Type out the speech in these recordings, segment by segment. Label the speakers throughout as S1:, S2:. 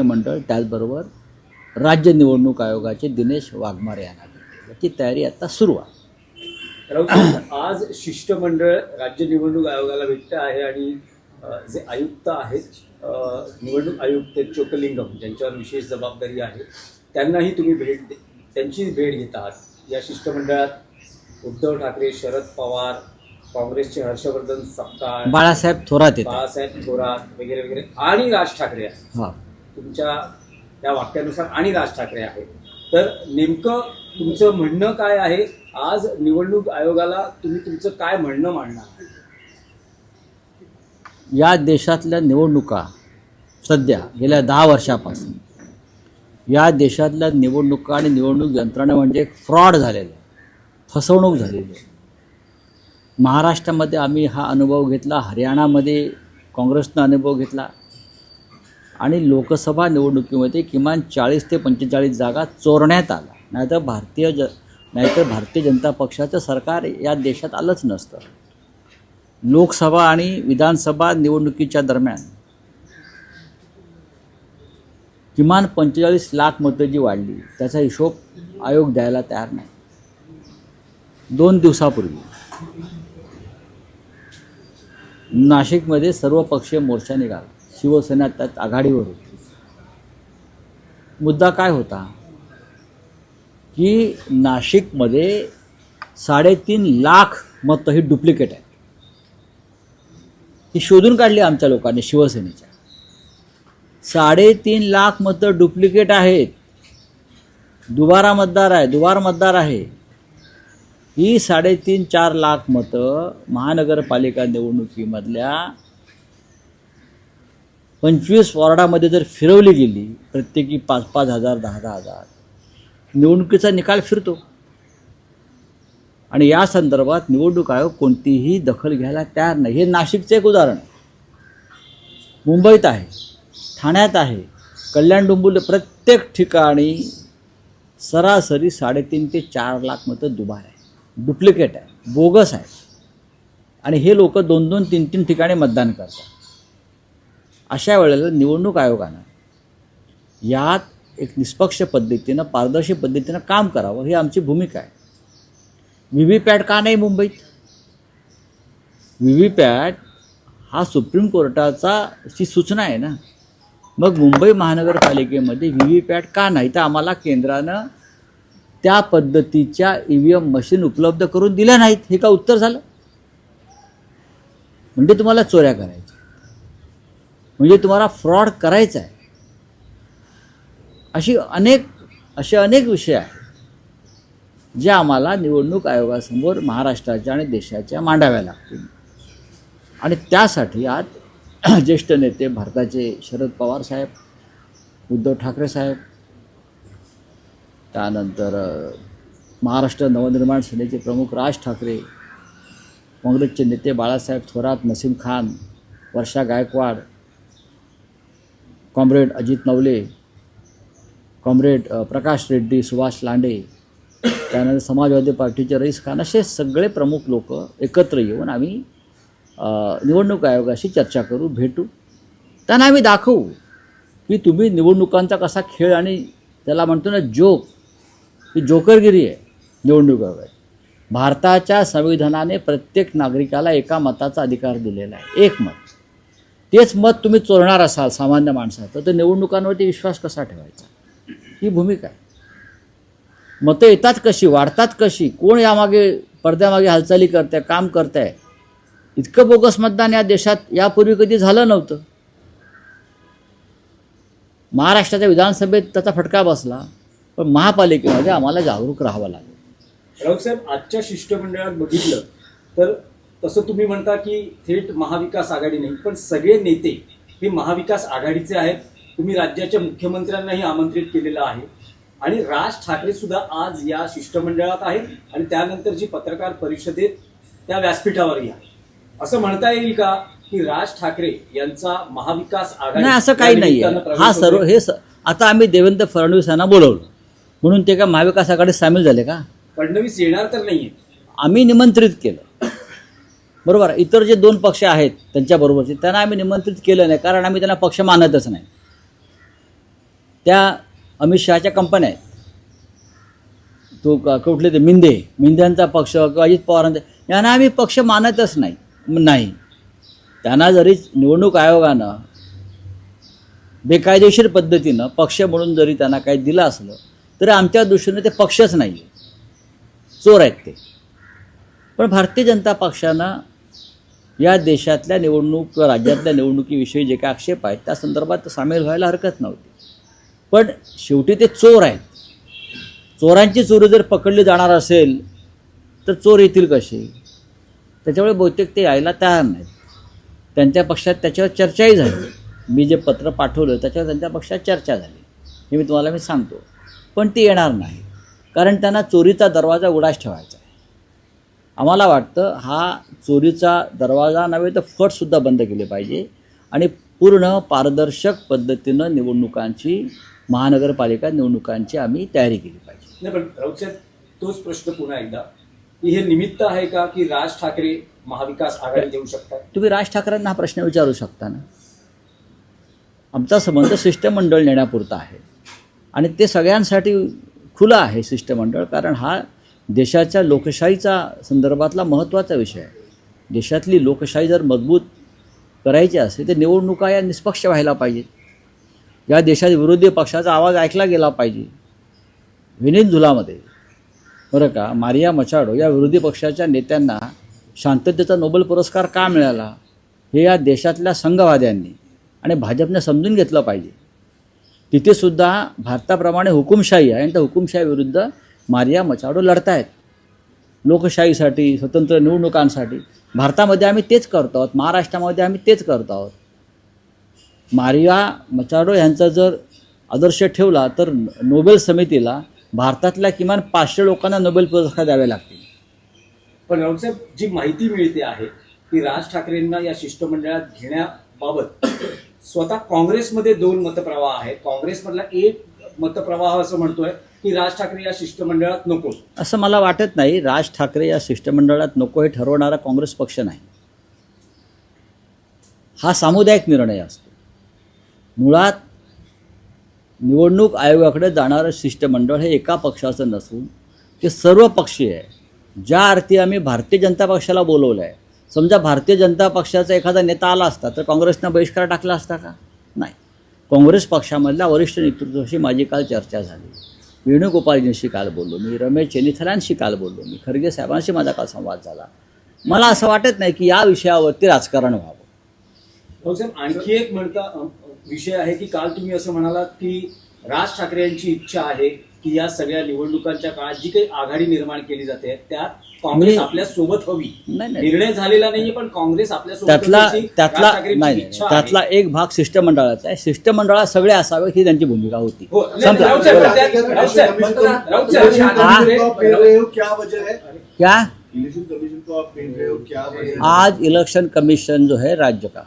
S1: मंडळ त्याचबरोबर राज्य निवडणूक आयोगाचे दिनेश वाघमारे यांना भेटले. याची तयारी आता सुरू आहे.
S2: राऊत साहेब, आज शिष्टमंडळ राज्य निवडणूक आयोगाला भेटतं आहे आणि जे आयुक्त आहेत निवडणूक आयुक्त चोकलिंगम ज्यांच्यावर विशेष जबाबदारी आहे त्यांनाही तुम्ही त्यांची भेट घेत आहात. या शिष्टमंडळात उद्धव ठाकरे, शरद पवार, काँग्रेसचे हर्षवर्धन सपकाळ,
S1: बाळासाहेब थोरात
S2: वगैरे वगैरे आणि राज ठाकरे आहेत.
S1: हां,
S2: तुमच्या त्या वाक्यानुसार आणि राज ठाकरे आहे. तर नेमकं तुमचं म्हणणं काय आहे? आज निवडणूक आयोगाला तुम्ही तुमचं काय म्हणणं मांडणार?
S1: या देशातल्या निवडणुका सध्या गेल्या 10 वर्षापासून या देशातल्या निवडणुका आणि निवडणूक यंत्रणा म्हणजे फ्रॉड झालेलं आहे, फसवणूक झालेली आहे. महाराष्ट्रामध्ये आम्ही हा अनुभव घेतला, हरियाणामध्ये काँग्रेसनं अनुभव घेतला आणि लोकसभा निवडणुकीमध्ये किमान 40 ते 45 जागा चोरण्यात आल्या. नाहीतर भारतीय जनता पक्षाचं सरकार या देशात आलंच नसतं. लोकसभा आणि विधानसभा निवडणुकीच्या दरम्यान किमान 45 लाख मतं जी वाढली त्याचा हिशोब आयोग द्यायला तयार नाही. 2 दिवसापूर्वी नाशिकमध्ये सर्वपक्षीय मोर्चा निघाला. शिवसेना त्यात आघाडीवर होती. मुद्दा काय होता की नाशिकमध्ये 3.5 लाख मतं ही डुप्लिकेट आहेत. ही शोधून काढली आमच्या लोकांनी, शिवसेनेच्या. 3.5 लाख मतं डुप्लिकेट आहेत. दुबार मतदार आहे. ही 3.5-4 लाख मतं महानगरपालिका निवडणुकीमधल्या 25 वॉर्डामध्ये जर फिरवली गेली, प्रत्येकी 5-5 हजार 10-10 हजार, निवडणुकीचा निकाल फिरतो. आणि या संदर्भात निवडणूक आयोग कोणतीही दखल घ्यायला तयार नाही. हे नाशिकचे एक उदाहरण आहे. मुंबईत आहे, ठाण्यात आहे, कल्याण डोंबिवली, प्रत्येक ठिकाणी सरासरी 3.5 ते 4 लाख मतं दुबार आहे, डुप्लिकेट आहे, बोगस आहे. आणि हे लोक 2-2, 3-3 ठिकाणी मतदान करतात. अशा वेळेला निवडणूक आयोगानं यात एक निष्पक्ष पद्धतीनं, पारदर्शी पद्धतीनं काम करावं, ही आमची भूमिका आहे. व्हीव्हीपॅट का नाही मुंबईत? व्हीव्हीपॅट हा सुप्रीम कोर्टाची सूचना आहे ना. मग मुंबई महानगरपालिकेमध्ये व्हीव्हीपॅट का नाही? तर आम्हाला केंद्रानं त्या पद्धतीच्या EVM मशीन उपलब्ध करून दिल्या नाहीत. हे का उत्तर झालं? म्हणजे तुम्हाला चोऱ्या करायच्या, म्हणजे तुम्हाला फ्रॉड करायचा आहे. असे अनेक विषय आहेत जे आम्हाला निवडणूक आयोगासमोर महाराष्ट्राच्या आणि देशाच्या मांडाव्या लागतील. आणि त्यासाठी आज ज्येष्ठ नेते भारताचे शरद पवार साहेब, उद्धव ठाकरे साहेब, त्यानंतर महाराष्ट्र नवनिर्माण सेनेचे प्रमुख राज ठाकरे, काँग्रेसचे नेते बाळासाहेब थोरात, नसीम खान, वर्षा गायकवाड, कॉम्रेड अजित नवले, कॉम्रेड प्रकाश रेड्डी, सुभाष लांडे, त्यानंतर समाजवादी पार्टीचे रईस खान, असे सगळे प्रमुख लोक एकत्र येऊन आम्ही निवडणूक आयोगाशी चर्चा करू, भेटू. त्यांना आम्ही दाखवू की तुम्ही निवडणुकांचा कसा खेळ, आणि त्याला म्हणतो ना जोक, ही जोकरगिरी आहे निवडणूक आयोगाची. भारताच्या संविधानाने प्रत्येक नागरिकाला एका मताचा अधिकार दिलेला आहे, एक मत. तेच मत तुम्ही चोरणार असाल सामान्य माणसाचं, तर निवडणुकांवरती विश्वास कसा ठेवायचा? ही भूमिका आहे. मतं येतात कशी, वाढतात कशी, कोण यामागे पडद्यामागे हालचाली करते, काम करत आहे? इतकं बोगस मतदान या देशात यापूर्वी कधी झालं नव्हतं. महाराष्ट्राच्या विधानसभेत त्याचा फटका बसला, पण महापालिकेमध्ये आम्हाला जागरूक राहावं लागेल.
S2: राऊत साहेब, आजच्या शिष्टमंडळात बघितलं तर तसं तुम्ही म्हणता की थेट महाविकास आघाडी नाही, पण सगळे नेते हे महाविकास आघाडीचे आहेत. तुम्ही राज्याच्या मुख्यमंत्र्यांनाही आमंत्रित केलेलं आहे आणि राज ठाकरे सुद्धा आज या शिष्टमंडळात आहेत आणि त्यानंतरची पत्रकार परिषदेत त्या व्यासपीठावर या. असं म्हणता येईल का की राज ठाकरे यांचा महाविकास आघाडी?
S1: नाही, असं काही नाही आहे. हा सर्व आता आम्ही देवेंद्र फडणवीस यांना बोलवलं म्हणून ते का महाविकास आघाडीत सामील झाले का?
S2: फडणवीस येणार तर नाहीये,
S1: आम्ही निमंत्रित केलं. बरोबर. इतर जे 2 पक्ष आहेत त्यांच्याबरोबरचे त्यांना आम्ही निमंत्रित केलं नाही, कारण आम्ही त्यांना पक्ष मानतच नाही. त्या अमित शहाच्या कंपन्या आहेत. कुठले ते मिंद्यांचा पक्ष किंवा अजित पवारांचा, यांना आम्ही पक्ष मानतच नाही. त्यांना जरी निवडणूक आयोगानं बेकायदेशीर पद्धतीनं पक्ष म्हणून जरी त्यांना काही दिलं असलं तरी आमच्या दृष्टीने ते पक्षच नाही आहे, चोर आहेत ते. पण भारतीय जनता पक्षानं या देशातल्या निवडणूक किंवा राज्यातल्या निवडणुकीविषयी जे काही आक्षेप आहेत त्या संदर्भात सामील व्हायला हरकत नव्हती. पण शेवटी ते चोर आहेत. चोरांची चोरी जर पकडली जाणार असेल तर चोर येतील कसे? त्याच्यामुळे बहुतेक ते यायला तयार नाहीत. त्यांच्या पक्षात त्याच्यावर चर्चाही झाली. मी जे पत्र पाठवलं त्याच्यावर त्यांच्या पक्षात चर्चा झाली, हे मी तुम्हाला सांगतो. पण ती येणार नाही, कारण त्यांना चोरीचा दरवाजा उघडाच ठेवायचा आहे. आम्हाला वाटतं हा चोरीचा दरवाजा नव्हे तर फटसुद्धा बंद केले पाहिजे आणि पूर्ण पारदर्शक पद्धतीनं निवडणुकांची, महानगरपालिका निवडणुकांची आम्ही तयारी केली पाहिजे.
S2: नाही, पण राऊत साहेब, तोच प्रश्न पुन्हा एकदा, की हे निमित्त आहे का की राज ठाकरे महाविकास आघाडी देऊ शकतात?
S1: तुम्ही राज ठाकरेंना हा प्रश्न विचारू शकता ना. आमचा संबंध शिष्टमंडळ नेण्यापुरता आहे आणि ते सगळ्यांसाठी खुलं आहे शिष्टमंडळ, कारण हा देशाच्या लोकशाहीचा संदर्भातला महत्त्वाचा विषय आहे. देशातली लोकशाही जर मजबूत करायची असेल तर निवडणुका या निष्पक्ष व्हायला पाहिजेत. या देशात विरोधी पक्षाचा आवाज ऐकला गेला पाहिजे. व्हेनेझुएलामध्ये बरं का, मारिया मचाडो या विरोधी पक्षाच्या नेत्यांना शांततेचा नोबेल पुरस्कार का मिळाला हे या देशातल्या संघवाद्यांनी आणि भाजपने समजून घेतलं पाहिजे. तिथेसुद्धा भारताप्रमाणे हुकुमशाही आहे आणि त्या हुकुमशाहीविरुद्ध मारिया मचाडो लढतायत लोकशाहीसाठी, स्वतंत्र निवडणुकांसाठी. भारतामध्ये आम्ही तेच करतो आहोत, महाराष्ट्रामध्ये आम्ही तेच करतो आहोत. मारिया मचाडो यांचा जर आदर्श ठेवला तर नोबेल समितीला भारतातल्या किमान 500 लोकांना नोबेल पुरस्कार द्यावे लागतील.
S2: पण राऊतसाहेब, जी माहिती मिळते आहे की राज ठाकरेंना या शिष्टमंडळात घेण्याबाबत स्वतः काँग्रेसमध्ये 2 मतप्रवाह आहेत. काँग्रेसमधला एक मतप्रवाह असं म्हणतोय की राज ठाकरे या शिष्टमंडळात नको.
S1: असं मला वाटत नाही. राज ठाकरे या शिष्टमंडळात नको हे ठरवणारा काँग्रेस पक्ष नाही. हा सामुदायिक निर्णय असतो. मुळात निवडणूक आयोगाकडे जाणारं शिष्टमंडळ हे एका पक्षाचं नसून ते सर्व पक्षीय आहे. ज्या अर्थी आम्ही भारतीय जनता पक्षाला बोलवलं आहे, समजा भारतीय जनता पक्षाचा एखादा नेता आला असता तर काँग्रेसनं बहिष्कार टाकला असता का? नाही. काँग्रेस पक्षामधल्या वरिष्ठ नेतृत्वाशी माझी काल चर्चा झाली. वेणुगोपालजींशी काल बोललो मी, रमेश चेन्नीथलांशी काल बोललो मी, खरगे साहेबांशी माझा काल संवाद झाला. मला असं वाटत नाही की या विषयावरती राजकारण व्हावं.
S2: साहेब, आणखी एक विषय आहे की काल तुम्ही असं म्हणालात की राज ठाकरे यांची इच्छा आहे की या सगळ्या निवडणुकांच्या काळात जी काही आघाडी निर्माण केली जाते त्यात काँग्रेस आपल्या सोबत हवी. निर्णय झालेला नाहीये पण काँग्रेस आपल्या सोबत
S1: त्यातला एक भाग शिष्टमंडळाचा आहे. शिष्टमंडळात सगळे असावे ही त्यांची भूमिका होती. क्या आज इलेक्शन कमीशन जो है राज्य का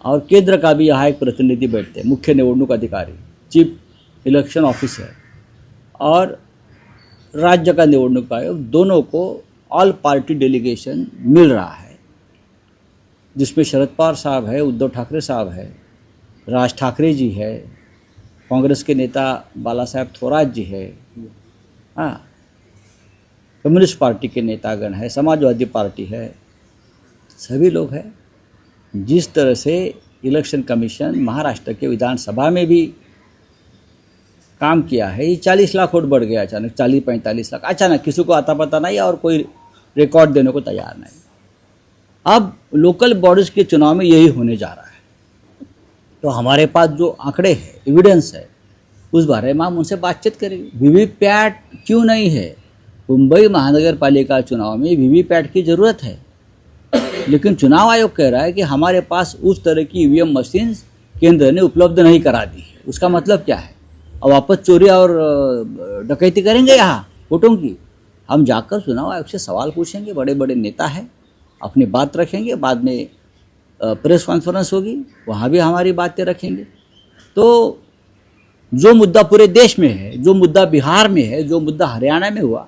S1: और केंद्र का भी यहाँ एक प्रतिनिधि बैठते हैं, मुख्य निवडणूक अधिकारी, चीफ इलेक्शन ऑफिसर और राज्य का निवडणूक आयोग, दोनों को ऑल पार्टी डेलीगेशन मिल रहा है, जिसमें शरद पवार साहब है, उद्धव ठाकरे साहब है, राज ठाकरे जी है, कांग्रेस के नेता बाला साहेब थोरात जी है, हाँ, कम्युनिस्ट पार्टी के नेतागण है, समाजवादी पार्टी है, सभी लोग हैं. जिस तरह से इलेक्शन कमीशन महाराष्ट्र के विधानसभा में भी काम किया है, ये 40 लाख वोट बढ़ गया अचानक, 40-45 लाख अचानक, किसी को आता पता नहीं और कोई रिकॉर्ड देने को तैयार नहीं. अब लोकल बॉडीज़ के चुनाव में यही होने जा रहा है. तो हमारे पास जो आंकड़े हैं, एविडेंस है, उस बारे में हम उनसे बातचीत करेंगे. वीवीपैट क्यों नहीं है? मुंबई महानगर पालिका चुनाव में वीवीपैट की ज़रूरत है, लेकिन चुनाव आयोग कह रहा है कि हमारे पास उस तरह की ईवीएम मशीन्स केंद्र ने उपलब्ध नहीं करा दी है. उसका मतलब क्या है? अब वापस चोरी और डकैती करेंगे यहाँ वोटों की? हम जाकर चुनाव आयोग से सवाल पूछेंगे. बड़े बड़े नेता हैं, अपनी बात रखेंगे. बाद में प्रेस कॉन्फ्रेंस होगी, वहाँ भी हमारी बातें रखेंगे. तो जो मुद्दा पूरे देश में है, जो मुद्दा बिहार में है, जो मुद्दा हरियाणा में हुआ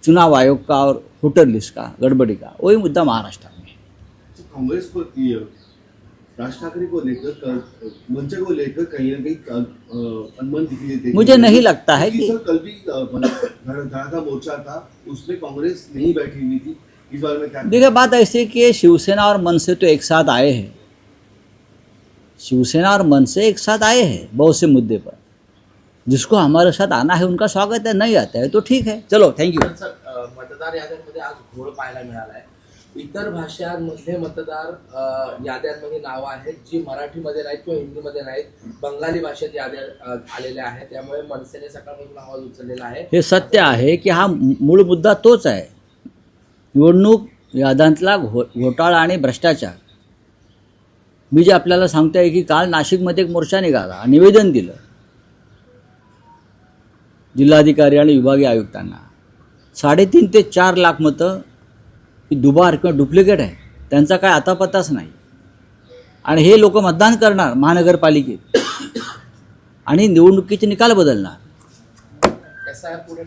S1: चुनाव आयोग का और वोटर लिस्ट का गड़बड़ी का, वही मुद्दा महाराष्ट्र में है.
S3: कांग्रेस राज ठाकरे को लेकर मंच को लेकर कहीं ना कहीं अनबन दिखी देती है।
S1: मुझे नहीं लगता है
S3: क्योंकि
S1: कि
S3: सर कल भी धड़ा मोर्चा था, उसमें कांग्रेस नहीं बैठी हुई थी। इस बारे में क्या
S1: देखिए, बात ऐसी है कि शिवसेना और मनसे तो एक साथ आए हैं, शिवसेना और मनसे एक साथ आए हैं बहुत से मुद्दे पर। जिसको हमारे साथ आना है उनका स्वागत है, नहीं आता है तो ठीक है, चलो थँक्यू।
S4: पण सर मतदार याद्यांमध्ये आज घोळ पाहायला मिळाला आहे. इतर भाषांमधले मतदार याद्यांमध्ये नावं आहेत जी मराठीमध्ये नाहीत किंवा हिंदीमध्ये नाहीत, बंगाली भाषेत याद्या आलेल्या आहेत. त्यामुळे मनसेने सकाळपासून आवाज उचललेला आहे.
S1: हे सत्य आहे की हा मूळ मुद्दा तोच आहे, निवडणूक याद्यांतला घोटाळा आणि भ्रष्टाचार. मी जे आपल्याला सांगतोय की काल नाशिकमध्ये एक मोर्चा निघाला, निवेदन दिलं जिल्हाधिकारी आणि विभागीय आयुक्तांना. 3.5 ते 4 लाख मतं ही दुबार किंवा डुप्लिकेट आहे, त्यांचा काय आतापत्ताच नाही. आणि हे लोक मतदान करणार महानगरपालिकेत आणि निवडणुकीचे निकाल बदलणार.
S4: कसं आहे पुढे